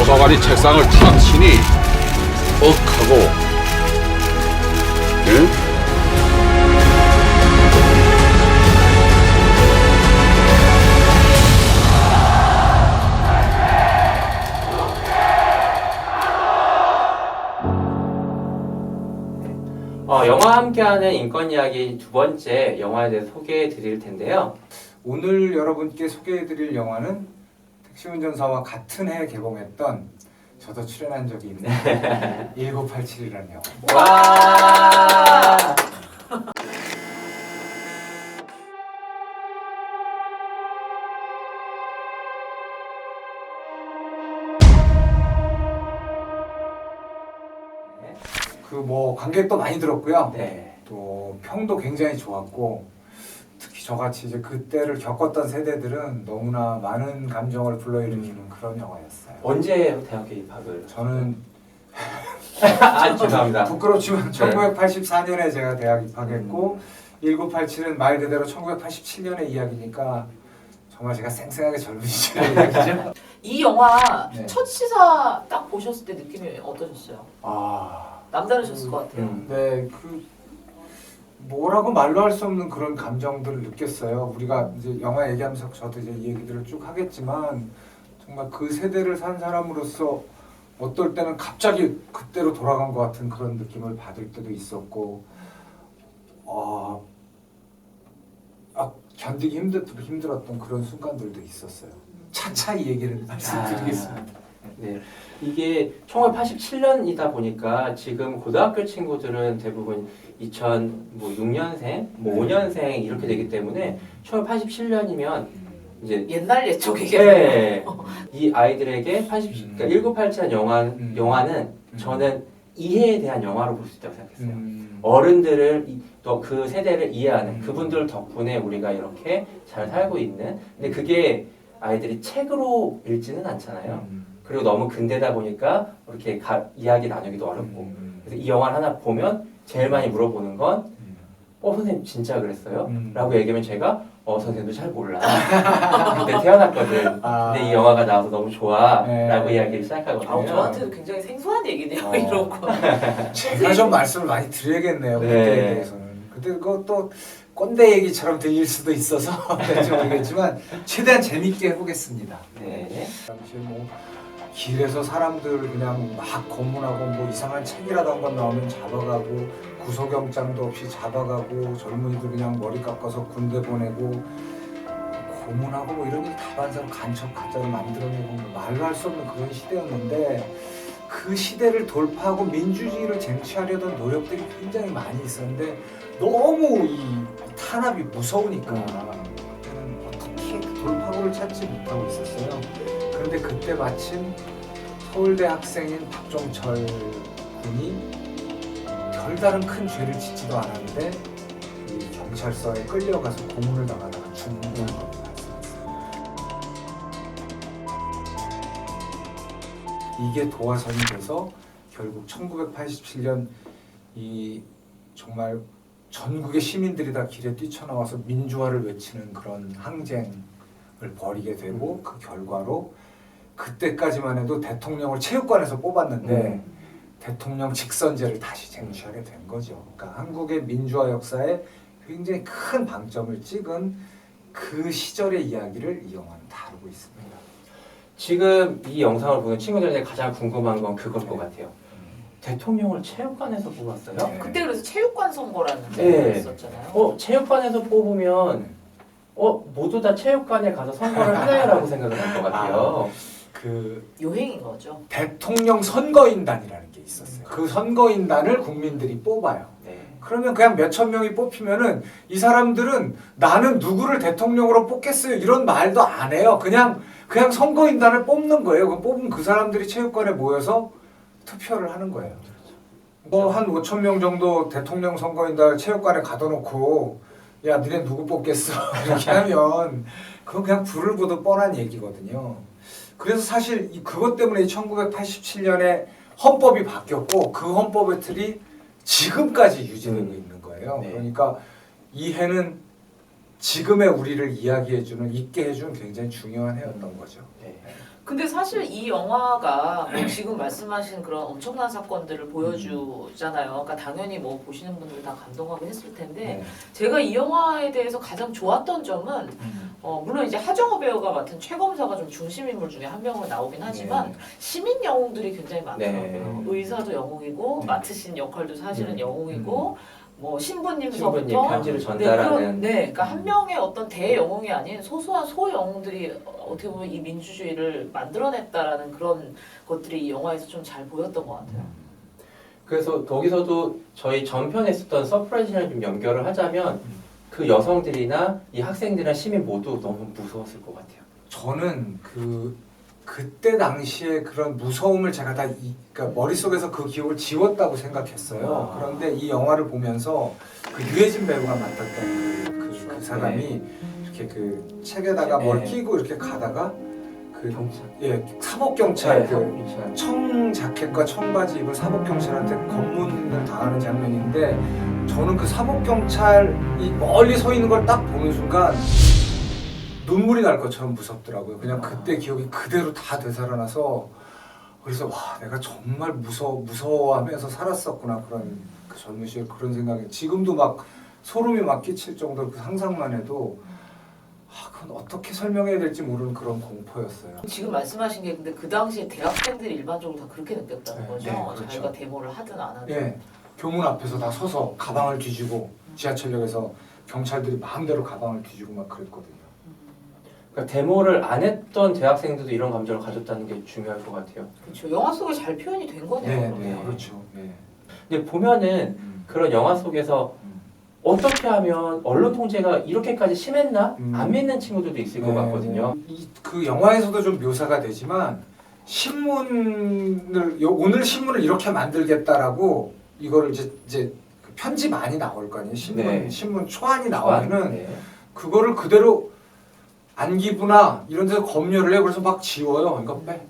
도서관이 책상을 탁 치니 하고 응? 영화와 함께하는 인권 이야기 두 번째 영화에 대해서 소개해 드릴 텐데요. 오늘 여러분께 소개해드릴 영화는 택시운전사와 같은 해에 개봉했던 저도 출연한 적이 있는 1987이라는 영화입니다. 와! 그 뭐 관객도 많이 들었고요. 네. 또 평도 굉장히 좋았고 특히 저같이 이제 그때를 겪었던 세대들은 너무나 많은 감정을 불러일으키는 그런 영화였어요. 언제 대학교 입학을? 저는 죄송합니다. 부끄럽지만 1984년에 제가 대학 입학했고 1987은 말 그대로 1987년의 이야기니까 정말 제가 생생하게 젊은 시절의 이야기죠. 이 영화 네. 첫 시사 딱 보셨을 때 느낌이 어떠셨어요? 아, 남다르셨을 것 같아요. 네, 그 뭐라고 말로 할 수 없는 그런 감정들을 느꼈어요. 우리가 이제 영화 얘기하면서 저도 이제 이 얘기들을 쭉 하겠지만 정말 그 세대를 산 사람으로서 어떨 때는 갑자기 그때로 돌아간 것 같은 그런 느낌을 받을 때도 있었고, 견디기 힘들었던 그런 순간들도 있었어요. 차차 이 얘기를 말씀드리겠습니다. 네. 이게 1987년이다 보니까 지금 고등학교 친구들은 대부분 2006년생, 뭐 5년생 이렇게 되기 때문에 1987년이면 이제 옛날 옛적이게. 네. 이 아이들에게 그러니까 1987 영화는 저는 이해에 대한 영화로 볼 수 있다고 생각했어요. 어른들을 또 그 세대를 이해하는 그분들 덕분에 우리가 이렇게 잘 살고 있는. 근데 그게 아이들이 책으로 읽지는 않잖아요. 그리고 너무 근대다 보니까 이렇게 이야기 나누기도 어렵고. 그래서 이 영화를 하나 보면 제일 많이 물어보는 건 선생님 진짜 그랬어요? 라고 얘기하면 제가 선생님도 잘 몰라. 그때 태어났거든. 근데 이 영화가 나와서 너무 좋아. 라고 이야기를 시작하거든요. 저한테도 굉장히 생소한 얘기네요. 이런 거. 제가 좀 말씀을 많이 드려야겠네요. 네. 그때에 대해서는. 근데 그것도 꼰대 얘기처럼 들릴 수도 있어서 될지 모르겠지만 최대한 재밌게 해보겠습니다. 네. 당시에 뭐 길에서 사람들 그냥 막 고문하고 뭐 이상한 책이라도 한 번 나오면 잡아가고 구속영장도 없이 잡아가고 젊은이들 그냥 머리 깎아서 군대 보내고 고문하고 뭐 이런 일이 다반사로 간첩 가짜로 만들어내고 뭐 말로 할 수 없는 그런 시대였는데 그 시대를 돌파하고 민주주의를 쟁취하려던 노력들이 굉장히 많이 있었는데 너무 이 탄압이 무서우니까 그때는 어떻게 그 돌파구를 찾지 못하고 있었어요. 그런데 그때 마침 서울대 학생인 박종철 군이 별다른 큰 죄를 짓지도 않았는데 이 경찰서에 끌려가서 고문을 당하다가 죽는 사건이 발생했어요. 이게 도화선이 돼서 결국 1987년 이 정말 전국의 시민들이 다 길에 뛰쳐나와서 민주화를 외치는 그런 항쟁을 벌이게 되고 그 결과로 그때까지만 해도 대통령을 체육관에서 뽑았는데 대통령 직선제를 다시 쟁취하게 된 거죠. 그러니까 한국의 민주화 역사에 굉장히 큰 방점을 찍은 그 시절의 이야기를 이 영화는 다루고 있습니다. 지금 이 영상을 보는 친구들에게 가장 궁금한 건 그걸 것 같아요. 대통령을 체육관에서 뽑았어요? 네. 그때 그래서 체육관 선거라는 네. 게 있었잖아요. 체육관에서 뽑으면 모두 다 체육관에 가서 선거를 하나요라고 생각을 할 것 같아요. 그 요행인 거죠. 대통령 선거인단이라는 게 있었어요. 그 선거인단을 국민들이 뽑아요. 네. 그러면 그냥 몇천 명이 뽑히면은 이 사람들은 나는 누구를 대통령으로 뽑겠어요 이런 말도 안 해요. 그냥 선거인단을 뽑는 거예요. 그 뽑은 그 사람들이 체육관에 모여서 투표를 하는 거예요. 뭐 한 5천 명 정도 대통령 선거인단을 체육관에 가둬놓고 야 니네 누구 뽑겠어 이렇게 하면 그건 그냥 불을 보듯 뻔한 얘기거든요. 그래서 사실 그것 때문에 1987년에 헌법이 바뀌었고 그 헌법의 틀이 지금까지 유지되고 있는 거예요. 네. 그러니까 이 해는 지금의 우리를 이야기해주는, 있게 해주는 굉장히 중요한 해였던 거죠. 네. 근데 사실 이 영화가 뭐 지금 말씀하신 그런 엄청난 사건들을 보여주잖아요. 그러니까 당연히 뭐 보시는 분들 다 감동하고 했을 텐데 네. 제가 이 영화에 대해서 가장 좋았던 점은 물론 이제 하정우 배우가 맡은 최 검사가 좀 중심 인물 중에 한 명으로 나오긴 하지만 시민 영웅들이 굉장히 많더라고요. 네. 의사도 영웅이고 네. 맡으신 역할도 사실은 영웅이고 뭐 신부님 신부님서부터 편지를 전달하는 그러니까 한 명의 어떤 대영웅이 아닌 소소한 소영웅들이 어떻게 보면 이 민주주의를 만들어냈다라는 그런 것들이 이 영화에서 좀 잘 보였던 것 같아요. 그래서 거기서도 저희 전편에 있었던 서프라이즈랑 좀 연결을 하자면 그 여성들이나 이 학생들이나 시민 모두 너무 무서웠을 것 같아요. 저는 그때 당시에 그런 무서움을 제가 다 그러니까 머릿속에서 그 기억을 지웠다고 생각했어요. 그런데 이 영화를 보면서 그 유해진 배우가 맡았던 그 사람이 이렇게 그 책에다가 뭘 끼고 이렇게 가다가 그 사법경찰 그 청 자켓과 청바지 입은 사법경찰한테 검문을 당하는 장면인데 저는 그 사법경찰이 멀리 서 있는 걸 딱 보는 순간 눈물이 날 것처럼 무섭더라고요. 그냥 그때 기억이 그대로 다 되살아나서 그래서 와 내가 정말 무서워하면서 살았었구나 그런 그 젊은 시절 그런 생각이 지금도 막 소름이 막 끼칠 정도로 그 상상만 해도 그건 어떻게 설명해야 될지 모르는 그런 공포였어요. 지금 말씀하신 게 근데 그 당시에 대학생들이 일반적으로 다 그렇게 느꼈다는 거죠. 네, 그렇죠. 자기가 데모를 하든 안 하든. 예, 교문 앞에서 다 서서 가방을 뒤지고 지하철역에서 경찰들이 마음대로 가방을 뒤지고 막 그랬거든요. 그러니까 데모를 안 했던 대학생들도 이런 감정을 가졌다는 게 중요할 것 같아요. 그렇죠. 영화 속에 잘 표현이 된 거네요. 네, 그렇죠. 네. 근데 보면은 그런 영화 속에서 어떻게 하면 언론 통제가 이렇게까지 심했나? 안 믿는 친구들도 있을 것 같거든요. 그 영화에서도 좀 묘사가 되지만 오늘 신문을 이렇게 만들겠다라고 이거를 이제 그 편지 많이 나올 거 아니에요. 신문 초안이 나오면은 그거를 그대로 안기부나 이런 데서 검열을 해. 그래서 막 지워요. 이거 빼,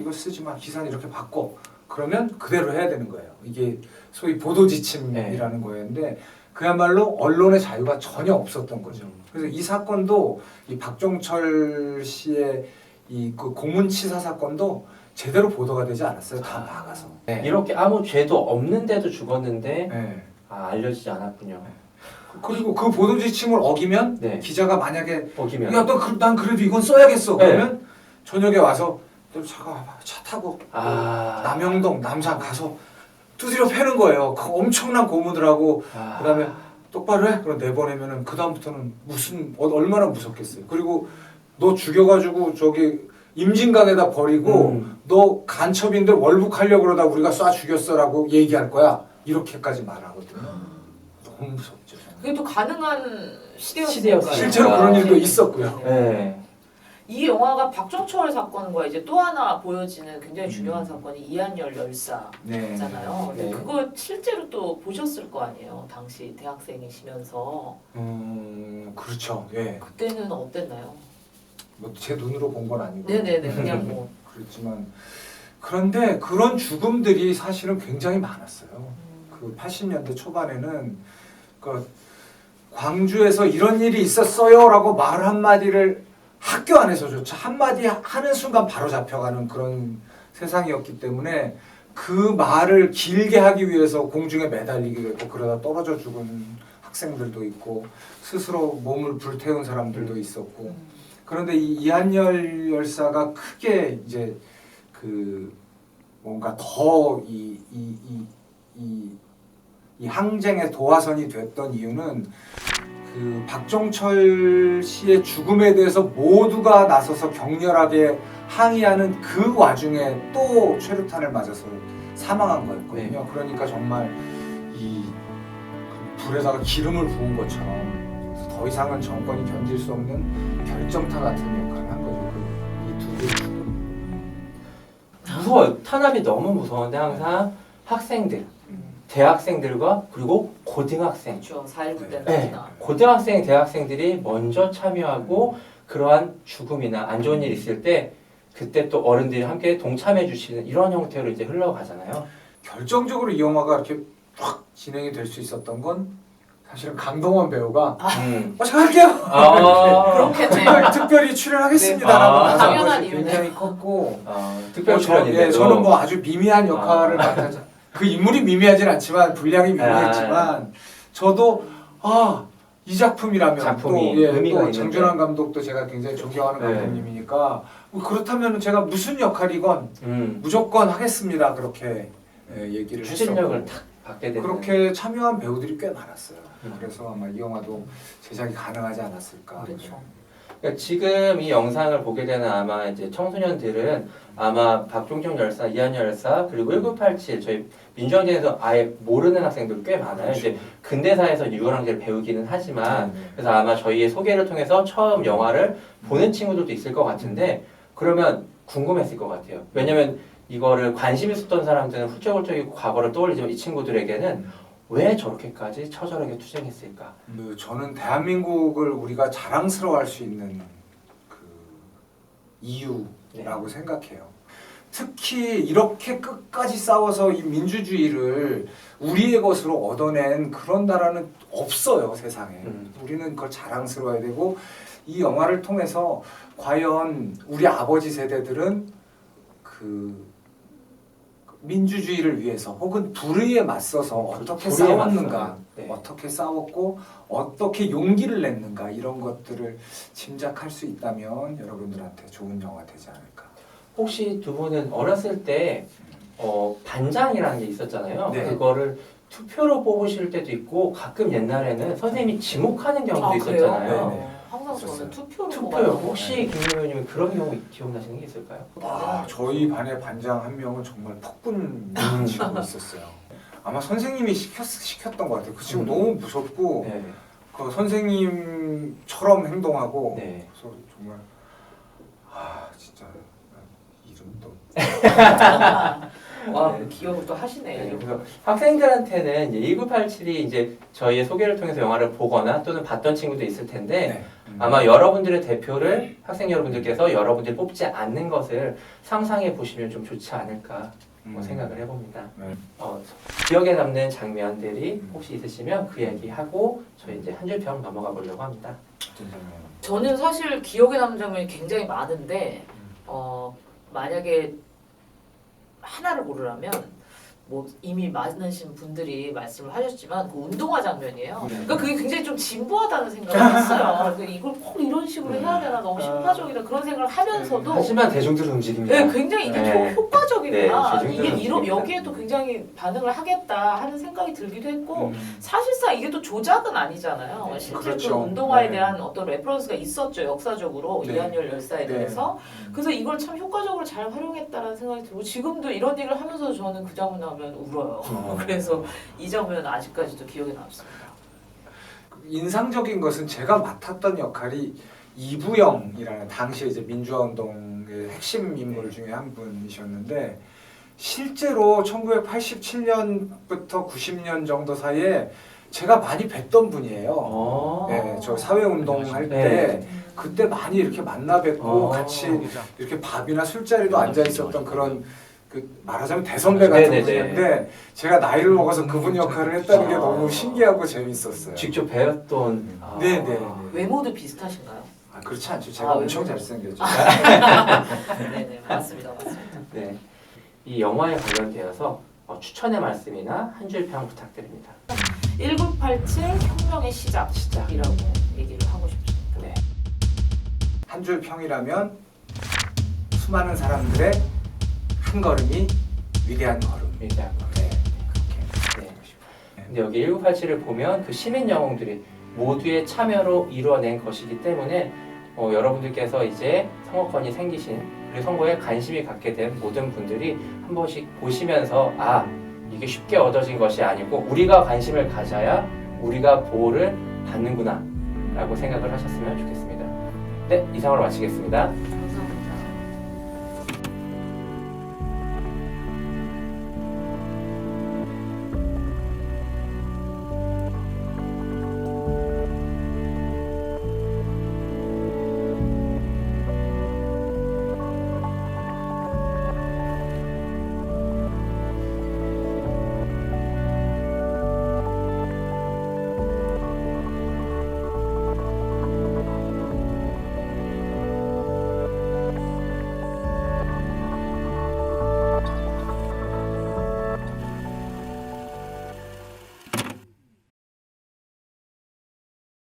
이거 쓰지 마. 기사는 이렇게 바꿔. 그러면 그대로 해야 되는 거예요. 이게 소위 보도 지침이라는 거였는데 그야말로 언론의 자유가 전혀 없었던 거죠. 그래서 이 사건도 이 박종철 씨의 그 고문치사 사건도 제대로 보도가 되지 않았어요. 다 막아서. 이렇게 아무 죄도 없는데도 죽었는데 네. 알려지지 않았군요. 그리고 그 보도 지침을 어기면 기자가 만약에 어기면 난 그래도 이건 써야겠어. 그러면 저녁에 와서 차 타고 남영동 남산 가서 두드려 패는 거예요. 그 엄청난 고문을 하고 그다음에 똑바로 해. 그럼 내보내면은 그 다음부터는 얼마나 무섭겠어요. 그리고 너 죽여가지고 저기 임진강에다 버리고 너 간첩인데 월북하려고 그러다 우리가 쏴 죽였어라고 얘기할 거야. 이렇게까지 말하거든요. 너무 무섭죠. 그게 또 가능한 시대였어요. 실제로 그런 일도 있었고요. 네. 이 영화가 박종철 사건과 이제 또 하나 보여지는 굉장히 중요한 사건이 이한열 열사잖아요. 근데 그거 실제로 또 보셨을 거 아니에요. 당시 대학생이시면서. 그렇죠. 예. 그때는 어땠나요? 뭐 제 눈으로 본 건 아니고. 네네네. 그냥 뭐. 그렇지만 그런데 그런 죽음들이 사실은 굉장히 많았어요. 그 80년대 초반에는 그 광주에서 이런 일이 있었어요라고 말 한마디를 학교 안에서조차 한마디 하는 순간 바로 잡혀가는 그런 세상이었기 때문에 그 말을 길게 하기 위해서 공중에 매달리기도 했고 그러다 떨어져 죽은 학생들도 있고 스스로 몸을 불태운 사람들도 있었고 그런데 이 이한열 열사가 크게 이제 그 뭔가 더 이 항쟁의 도화선이 됐던 이유는 그 박종철 씨의 죽음에 대해서 모두가 나서서 격렬하게 항의하는 그 와중에 또 최루탄을 맞아서 사망한 거였거든요. 그러니까 정말 이 불에다가 기름을 부은 것처럼 더 이상은 정권이 견딜 수 없는 결정타 같은 역할을 한 거죠. 이 두 개의 죽음. 무서워요. 탄압이 너무 무서운데 항상 학생들, 대학생들과 그리고 고등학생. 그렇죠. 4.19 때는 네. 고등학생, 대학생들이 먼저 참여하고 그러한 죽음이나 안 좋은 일이 있을 때 그때 또 어른들이 함께 동참해 주시는 이런 형태로 이제 흘러가잖아요. 결정적으로 이 영화가 이렇게 확 진행이 될 수 있었던 건 사실은 강동원 배우가 음. 제가 할게요. 그렇겠네요. 특별히 출연하겠습니다. 네. 라고 나선 당연한 것이 이유네. 굉장히 컸고 특별 출연인데 저는 뭐 아주 미미한 역할을 맡아서 그 인물이 미미하진 않지만 분량이 미미했지만 저도 이 작품이라면 작품이 또, 의미가 또 있는데. 장준환 감독도 제가 굉장히 존경하는 네. 감독님이니까 뭐 그렇다면 제가 무슨 역할이건 무조건 하겠습니다. 그렇게 얘기를 추진력을 했었고 탁 받게 되는. 그렇게 참여한 배우들이 꽤 많았어요. 그래서 아마 이 영화도 제작이 가능하지 않았을까. 그렇죠. 그러니까 지금 이 영상을 보게 되는 아마 이제 청소년들은 아마 박종정 열사, 이한열 열사 그리고 1987 저희 민주항쟁에서 아예 모르는 학생들 꽤 많아요. 그렇죠. 이제 근대사에서 유월항제를 배우기는 하지만 네. 그래서 아마 저희의 소개를 통해서 처음 영화를 보는 친구들도 있을 것 같은데 그러면 궁금했을 것 같아요. 왜냐면 이거를 관심 있었던 사람들은 훌쩍훌쩍 과거를 떠올리지만 이 친구들에게는 왜 저렇게까지 처절하게 투쟁했을까? 저는 대한민국을 우리가 자랑스러워할 수 있는 그 이유라고 생각해요. 특히 이렇게 끝까지 싸워서 이 민주주의를 우리의 것으로 얻어낸 그런 나라는 없어요, 세상에. 우리는 그걸 자랑스러워야 되고 이 영화를 통해서 과연 우리 아버지 세대들은 그 민주주의를 위해서 혹은 불의에 맞서서 어떻게 불의에 싸웠는가, 맞서는, 네. 어떻게 싸웠고 어떻게 용기를 냈는가 이런 것들을 짐작할 수 있다면 여러분들한테 좋은 영화 되지 않을까. 혹시 두 분은 어렸을 때 반장이라는 게 있었잖아요. 네. 그거를 투표로 뽑으실 때도 있고 가끔 옛날에는 선생님이 지목하는 경우도 그래요? 있었잖아요. 네, 네. 항상 저는 있었어요. 투표로 투표요. 뽑았는데. 혹시 김유현님은 그런 경우 기억나시는 게 있을까요? 저희 반의 반장 한 명은 정말 폭군 친구 있었어요. 아마 선생님이 시켰던 것 같아요. 그 친구 너무 무섭고 네. 그 선생님처럼 행동하고 네. 그래서 정말 진짜 이름도 와, 네. 기억을 또 하시네. 네, 그래서 학생들한테는 1987이 이제 저희의 소개를 통해서 영화를 보거나 또는 봤던 친구도 있을 텐데 아마 여러분들의 대표를 학생 여러분들께서 여러분들이 뽑지 않는 것을 상상해 보시면 좀 좋지 않을까 생각을 해봅니다. 네. 기억에 남는 장면들이 혹시 있으시면 그 얘기하고 저희 이제 한 줄 평 넘어가 보려고 합니다. 저는 사실 기억에 남는 장면이 굉장히 많은데 만약에 하나를 고르라면 뭐 이미 많으신 분들이 말씀을 하셨지만 그 운동화 장면이에요. 그러니까 그게 굉장히 좀 진부하다는 생각을 했어요. 그러니까 이걸 꼭 이런 식으로 해야 되나 너무 심파적이다 그런 생각을 하면서도 하지만 대중들은 움직입니다. 네, 굉장히 이게 네. 효과적이구나. 네, 이게 움직입니다. 여기에도 굉장히 반응을 하겠다 하는 생각이 들기도 했고 사실상 이게 또 조작은 아니잖아요. 네, 실제 그렇죠. 그 운동화에 네. 대한 어떤 레퍼런스가 있었죠. 역사적으로 네. 이한열 열사에 네. 대해서. 그래서 이걸 참 효과적으로 잘 활용했다는 생각이 들고 지금도 이런 얘기를 하면서 저는 그 장면 나오면 울어요. 그래서 이 장면은 아직까지도 기억에 남습니다. 인상적인 것은 제가 맡았던 역할이 이부영이라는 당시에 이제 민주화 운동의 핵심 인물 중에 한 분이셨는데 실제로 1987년부터 90년 정도 사이에 제가 많이 뵀던 분이에요. 네, 저 사회 운동 할 때 그때 많이 이렇게 만나 뵙고 같이 이렇게 밥이나 술자리도 앉아 있었던 그런 그 말하자면 대선배 같은 분인데 제가 나이를 먹어서 그분 역할을 했다는 게 너무 신기하고 재밌었어요. 직접 배웠던. 네네. 외모도 비슷하신가요? 그렇지 않죠. 제가 엄청 잘생겼죠. 네네 맞습니다. 네, 이 영화에 관련되어서 추천의 말씀이나 한 줄 평 부탁드립니다. 1987 혁명의 시작이라고 얘기를 하고 싶습니다. 네. 한 줄 평이라면 수많은 사람들의 한 걸음이 위대한 걸음. 위대한 걸음. 네. 네. 근데 여기 1987을 보면 그 시민 영웅들이 모두의 참여로 이루어낸 것이기 때문에 여러분들께서 이제 선거권이 생기신 그리고 선거에 관심이 갖게 된 모든 분들이 한 번씩 보시면서 이게 쉽게 얻어진 것이 아니고 우리가 관심을 가져야 우리가 보호를 받는구나 라고 생각을 하셨으면 좋겠습니다. 네, 이상으로 마치겠습니다.